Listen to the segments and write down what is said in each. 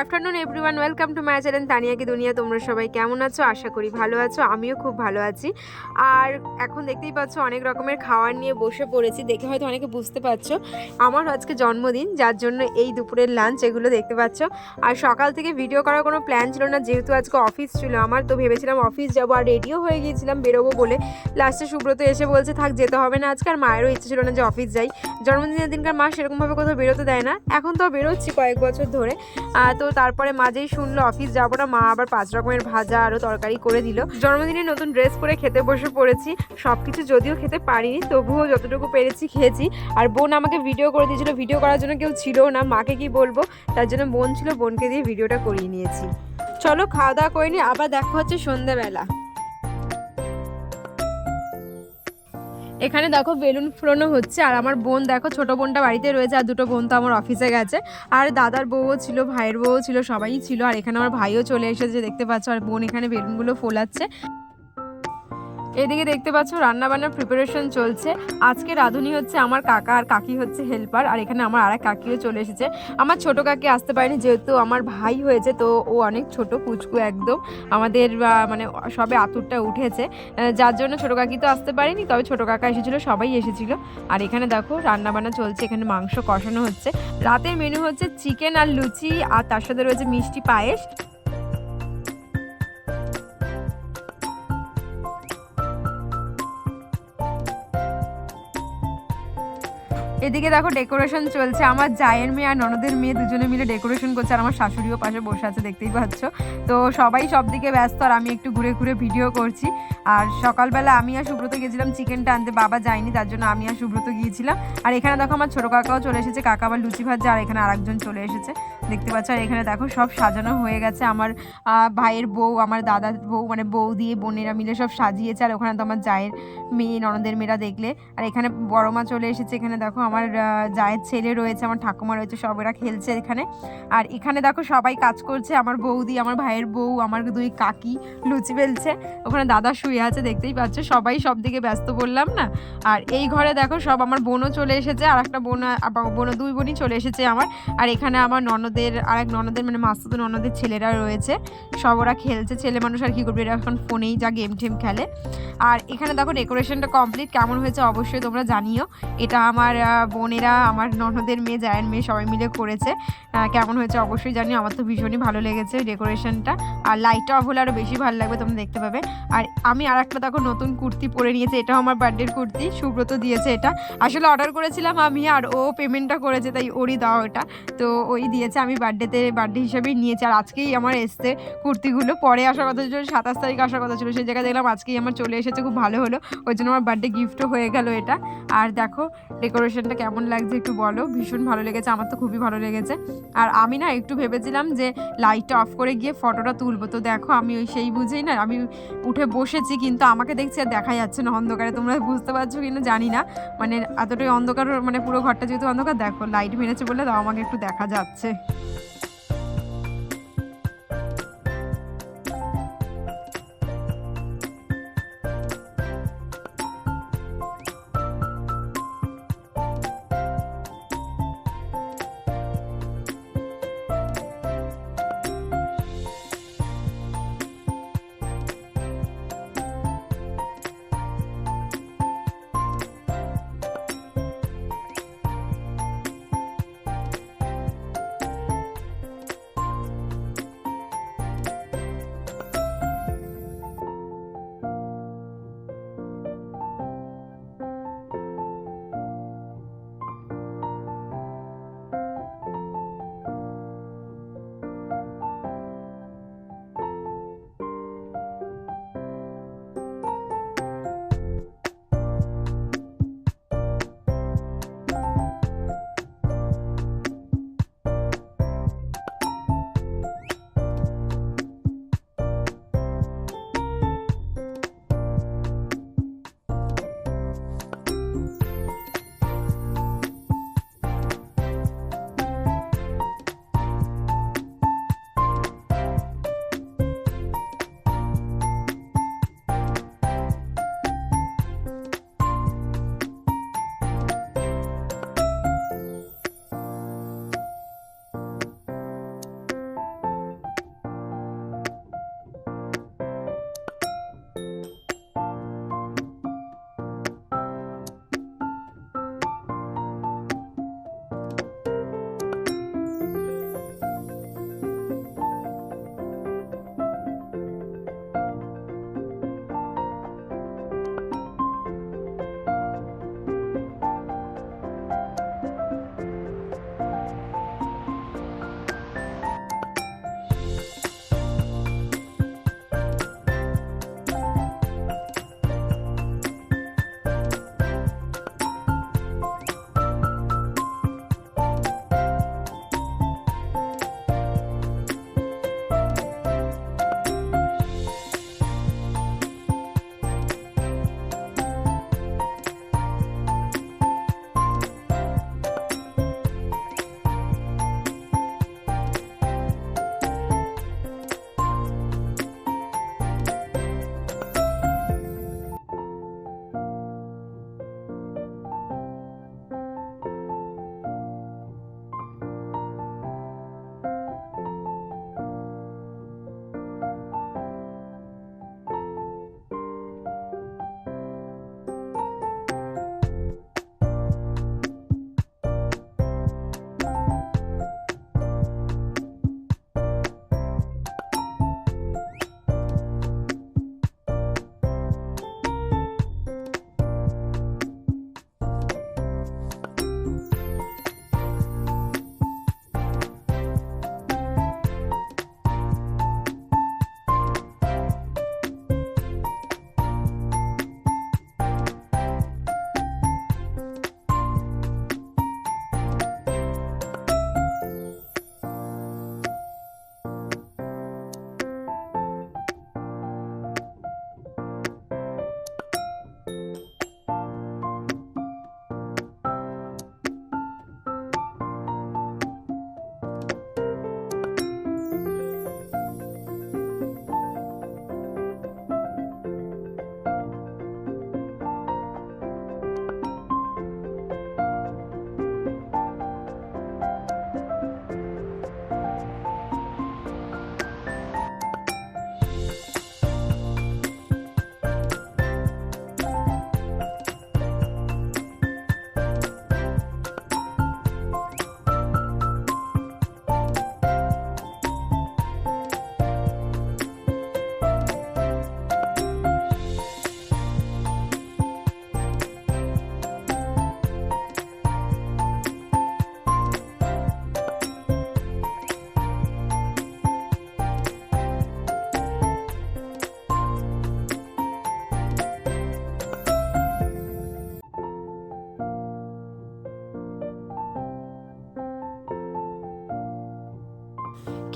Afternoon everyone, welcome to my channel Tania কি দুনিয়া। তোমরা সবাই কেমন আছো? আশা করি ভালো আছো। আমিও খুব ভালো আছি। আর এখন দেখতেই পাচ্ছ অনেক রকমের খাবার নিয়ে বসে পড়েছি। দেখে হয়তো অনেকে বুঝতে পারছো আমার আজকে জন্মদিন, যার জন্য এই দুপুরের লাঞ্চ এগুলো দেখতে পাচ্ছ। আর সকাল থেকে ভিডিও করার কোনো প্ল্যান ছিল না, যেহেতু আজকে অফিস ছিল আমার, তো ভেবেছিলাম অফিস যাবো আর রেডিও হয়ে গিয়েছিলাম বেরোবো বলে। লাস্টে সুব্রত এসে বলছে থাক যেতে হবে না আজকে, আর মায়েরও ইচ্ছে ছিল না যে অফিস যাই। জন্মদিনের দিনকার মা সেরকমভাবে কোথাও বেরোতে দেয় না, এখন তো বেরোচ্ছি কয়েক বছর ধরে। তো তারপরে মা যেই শুনলো অফিস যাবো না, মা আবার 5 রকমের ভাজা আরও তরকারি করে দিল। জন্মদিনে নতুন ড্রেস পরে খেতে বসে পড়েছি। সব কিছু যদিও খেতে পারিনি, তবুও যতটুকু পেরেছি খেয়েছি। আর বোন আমাকে ভিডিও করে দিয়েছিল, ভিডিও করার জন্য কেউ ছিল না, মাকে কি বলবো, তার জন্য বোন ছিল, বোনকে দিয়ে ভিডিওটা করিয়ে নিয়েছি। চলো খাওয়া দাওয়া করে নি, আবার দেখা হচ্ছে সন্ধ্যাবেলা। এখানে দেখো বেলুন ফোলানো হচ্ছে, আর আমার বোন দেখো, ছোট বোনটা বাড়িতে রয়েছে, আর দুটো বোন তো আমার অফিসে গেছে। আর দাদার বউও ছিল, ভাইয়ের বউও ছিল, সবাই ছিল। আর এখানে আমার ভাইও চলে এসেছে দেখতে পাচ্ছ, আর বোন এখানে বেলুনগুলো ফোলাচ্ছে। এদিকে দেখতে পাচ্ছ রান্না বান্নার প্রিপারেশন চলছে। আজকে রাঁধুনি হচ্ছে আমার কাকা, আর কাকি হচ্ছে হেল্পার। আর এখানে আমার আরেক কাকিও চলে এসেছে। আমার ছোট কাকি আসতে পারেনি, যেহেতু আমার ভাই হয়েছে, তো ও অনেক ছোট পুচকু একদম, আমাদের মানে সবে আতুরটা উঠেছে, যার জন্য ছোট কাকি তো আসতে পারেনি, তবে ছোট কাকা এসেছিল, সবাই এসেছিল। আর এখানে দেখো রান্না বান্না চলছে, এখানে মাংস কষানো হচ্ছে। রাতের মেনু হচ্ছে চিকেন আর লুচি, আর তার সাথে রয়েছে মিষ্টি পায়েস। এদিকে দেখো ডেকোরেশন চলছে, আমার জায়ের মেয়ে আর ননদের মেয়ে দুজনে মিলে ডেকোরেশন করছে, আর আমার শাশুড়িও পাশে বসে আছে দেখতেই পাচ্ছ। তো সবাই সব দিকে ব্যস্ত, আর আমি একটু ঘুরে ঘুরে ভিডিও করছি। আর সকালবেলা আমি আর সুব্রত গিয়েছিলাম চিকেনটা আনতে, বাবা যায়নি, তার জন্য আমি আর সুব্রত গিয়েছিলাম। আর এখানে দেখো আমার ছোটো কাকাও চলে এসেছে, কাকা আবার লুচি ভাজছে, আর এখানে আরেকজন চলে এসেছে দেখতে পাচ্ছ। আর এখানে দেখো সব সাজানো হয়ে গেছে, আমার ভাইয়ের বউ, আমার দাদার বউ, মানে বউ দিয়ে বোনেরা মিলে সব সাজিয়েছে। আর ওখানে তো আমার জায়ের মেয়ে, ননদের মেয়েরা দেখলে। আর এখানে বড় মা চলে এসেছে, এখানে দেখো আমার জায়ের ছেলে রয়েছে, আমার ঠাকুমা রয়েছে, সব এরা খেলছে এখানে। আর এখানে দেখো সবাই কাজ করছে, আমার বৌদি, আমার ভাইয়ের বউ, আমার দুই কাকি লুচি বেলছে, ওখানে দাদা শুয়ে আছে দেখতেই পাচ্ছ। সবাই সব দিকে ব্যস্ত বললাম না। আর এই ঘরে দেখো সব আমার বোনও চলে এসেছে, আর একটা বোনও দুই বোনই চলে এসেছে আমার। আর এখানে আমার ননদের, আর এক ননদের মানে মাস্তুতো ননদের ছেলেরা রয়েছে, সব ওরা খেলছে। ছেলে মানুষ আর কি করবে, এরা এখন ফোনেই যা গেম টেম খেলে। আর এখানে দেখো ডেকোরেশনটা কমপ্লিট, কেমন হয়েছে অবশ্যই তোমরা জানিও। এটা আমার বোনেরা, আমার ননদের মেয়ে, জায়ের মেয়ে সবাই মিলে করেছে। কেমন হয়েছে অবশ্যই জানিও, আমার তো ভীষণই ভালো লেগেছে ডেকোরেশনটা। আর লাইটটা অফ হলে আরও বেশি ভালো লাগবে, তোমরা দেখতে পাবে। আর আমি আর একটা দেখো নতুন কুর্তি পরে নিয়েছি, এটাও আমার বার্থডের কুর্তি, সুব্রত দিয়েছে এটা। আসলে অর্ডার করেছিলাম আমি, আর ও পেমেন্টটা করেছে, তাই ওরই দাও এটা। তো ওই দিয়েছে, আমি বার্থডে হিসেবেই নিয়েছি। আর আজকেই আমার এসছে কুর্তিগুলো, পরে আসার কথা ছিল, 27 তারিখ আসার কথা ছিল, সেই জায়গায় দেখলাম আজকেই আমার চলে এসেছে, খুব ভালো হলো। ওই জন্য আমার বার্থডে গিফটও হয়ে গেল এটা। আর দেখো ডেকোরেশনটা কেমন লাগছে একটু বলো, ভীষণ ভালো লেগেছে, আমার তো খুবই ভালো লেগেছে। আর আমি না একটু ভেবেছিলাম যে লাইটটা অফ করে গিয়ে ফটোটা তুলবো, তো দেখো আমি ওই সেই বুঝেই না আমি উঠে বসেছি, কিন্তু আমাকে দেখছি আর দেখা যাচ্ছে না অন্ধকারে। তোমরা বুঝতে পারছো কিনা জানি না, মানে এতটাই অন্ধকার, মানে পুরো ঘরটা যেহেতু অন্ধকার, দেখো লাইট মেরেছে বলে তাও আমাকে একটু দেখা যাচ্ছে।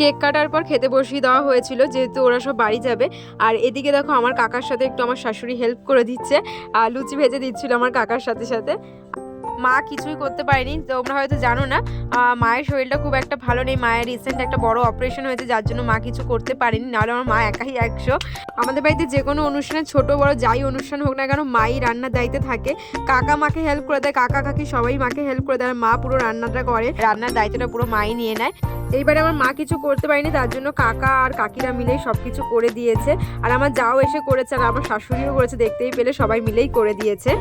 কেক কাটার পর খেতে বসিয়ে দেওয়া হয়েছিল, যেহেতু ওরা সব বাড়ি যাবে। আর এদিকে দেখো আমার কাকার সাথে একটু আমার শাশুড়ি হেল্প করে দিচ্ছে, লুচি ভেজে দিচ্ছিল আমার কাকার সাথে সাথে। মা কিছুই করতে পারেনি, তোমরা হয়তো জানো না, মায়ের শরীরটা খুব একটা ভালো নেই। মায়ের রিসেন্ট একটা বড় অপারেশন হয়েছে, যার জন্য মা কিছু করতে পারেনি, নাহলে আমার মা একাই 100। আমাদের বাড়িতে যে কোনো অনুষ্ঠানে ছোট বড় যাই অনুষ্ঠান হোক না কেন, মাই রান্নার দায়িত্বে থাকে। কাকা মাকে হেল্প করে দেয়, কাকা কাকি সবাই মাকে হেল্প করে দেয়, আর মা পুরো রান্নাটা করে, রান্নার দায়িত্বটা পুরো মাই নিয়ে নেয়। এইবারে আমার মা কিছু করতে পারেনি, তার জন্য কাকা আর কাকিরা মিলেই সব কিছু করে দিয়েছে। আর আমার যাও এসে করেছে, আর আমার শাশুড়িও করেছে, দেখতেই পেলে সবাই মিলেই করে দিয়েছে।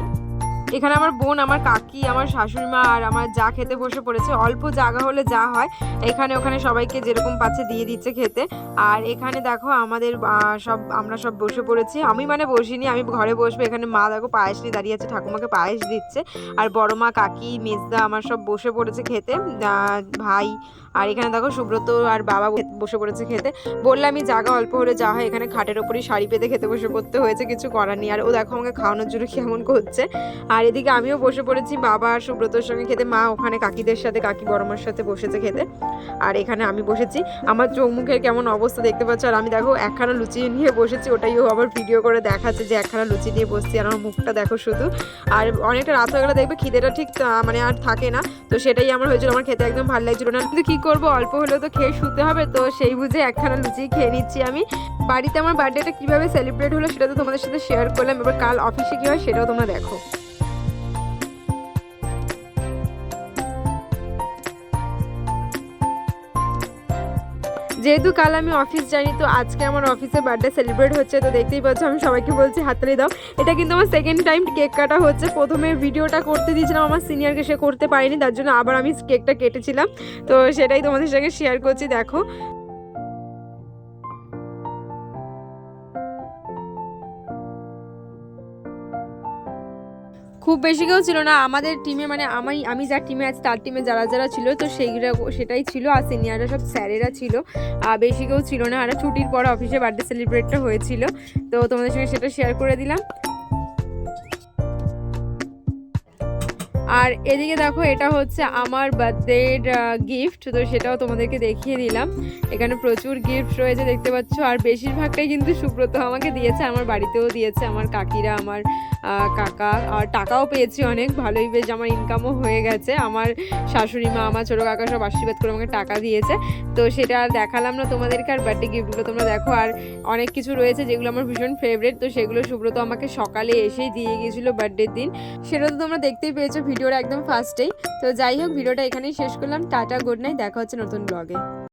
এখানে আমার বোন, আমার কাকি, আমার শাশুড়ি মা আর আমার যা খেতে বসে পড়েছে। অল্প জায়গা হলে যা হয় এখানে ওখানে সবাইকে যেরকম পাচ্ছে দিয়ে দিচ্ছে খেতে। আর এখানে দেখো আমাদের আমরা সব বসে পড়েছি। আমি মানে বসিনি, আমি ঘরে বসবো। এখানে মা দেখো পায়েস নিয়ে দাঁড়িয়ে আছে, ঠাকুমাকে পায়েস দিচ্ছে। আর বড় মা, কাকি, মেজদা আমার সব বসে পড়েছে খেতে, ভাই। আর এখানে দেখো সুব্রত আর বাবা বসে পড়েছে খেতে। বললামই জায়গা অল্প হলে যা হয়, এখানে খাটের ওপরই শাড়ি পেতে খেতে বসে পড়তে হয়েছে, কিছু করার নেই। আর ও দেখো আমাকে খাওয়ানোর জন্য কেমন করছে। আর এদিকে আমিও বসে পড়েছি বাবা আর সুব্রতর সঙ্গে খেতে। মা ওখানে কাকিদের সাথে, কাকি বড়মার সাথে বসেছে খেতে। আর এখানে আমি বসেছি, আমার চোখ মুখের কেমন অবস্থা দেখতে পাচ্ছ। আর আমি দেখো একখানা লুচি নিয়ে বসেছি, ওটাই ও আবার ভিডিও করে দেখাচ্ছে যে একখানা লুচি নিয়ে বসছি। আর আমার মুখটা দেখো শুধু। আর অনেকটা রাত হয়ে গেলে দেখবে খিদেটা ঠিক মানে আর থাকে না, তো সেটাই আমার হয়েছিল। আমার খেতে একদম ভালো লাগছিল না, কিন্তু কি করবো, অল্প হলেও তো খেয়ে শুতে হবে, তো সেই বুঝে একখানা লুচি খেয়ে নিচ্ছি আমি। বাড়িতে আমার বার্থডেটা কিভাবে সেলিব্রেট হলো সেটা তো তোমাদের সাথে শেয়ার করলাম। এবার কাল অফিসে কি হয় সেটাও তোমরা দেখো। যেহেতু কাল আমি অফিস যাইনি, তো আজকে আমার অফিসে বার্থডে সেলিব্রেট হচ্ছে, তো দেখতেই পাচ্ছ আমি সবাইকে বলছি হাততালি দাও। এটা কিন্তু আমার সেকেন্ড টাইম কেক কাটা হচ্ছে। প্রথমে ভিডিওটা করতে দিয়েছিলাম আমার সিনিয়রকে, সে করতে পারেনি, তার জন্য আবার আমি কেকটা কেটেছিলাম, তো সেটাই তোমাদের সঙ্গে শেয়ার করছি। দেখো খুব বেশি কেউ ছিল না আমাদের টিমে, মানে আমি যার টিমে আছি তার টিমে যারা যারা ছিল, তো সেটাই ছিল। আর সিনিয়ররা সব স্যারেরা ছিল, বেশি কেউ ছিল না। আর ছুটির পর অফিসে বার্থডে সেলিব্রেটটা হয়েছিল, তো তোমাদের সঙ্গে সেটা শেয়ার করে দিলাম। আর এদিকে দেখো এটা হচ্ছে আমার বার্থডের গিফট, তো সেটাও তোমাদেরকে দেখিয়ে দিলাম। এখানে প্রচুর গিফট রয়েছে দেখতে পাচ্ছ, আর বেশিরভাগটাই কিন্তু সুব্রত আমাকে দিয়েছে, আমার বাড়িতেও দিয়েছে, আমার কাকিরা, আমার কাকা। আর টাকাও পেয়েছি অনেক ভালোই, বেশ আমার ইনকামও হয়ে গেছে। আমার শাশুড়ি মা, আমার ছোটো কাকা সব আশীর্বাদ করে আমাকে টাকা দিয়েছে, তো সেটা আর দেখালাম না তোমাদেরকে। আর বার্থডে গিফটগুলো তোমরা দেখো। আর অনেক কিছু রয়েছে যেগুলো আমার ভীষণ ফেভারিট, তো সেগুলো সুব্রত আমাকে সকালে এসেই দিয়ে গিয়েছিলো বার্থডের দিন, সেটা তো তোমরা দেখতেই পেয়েছো ভিডিওটা একদম ফার্স্টেই। তো যাই হোক, ভিডিওটা এখানেই শেষ করলাম। টাটা, গুড নাইট, দেখা হচ্ছে নতুন ব্লগে।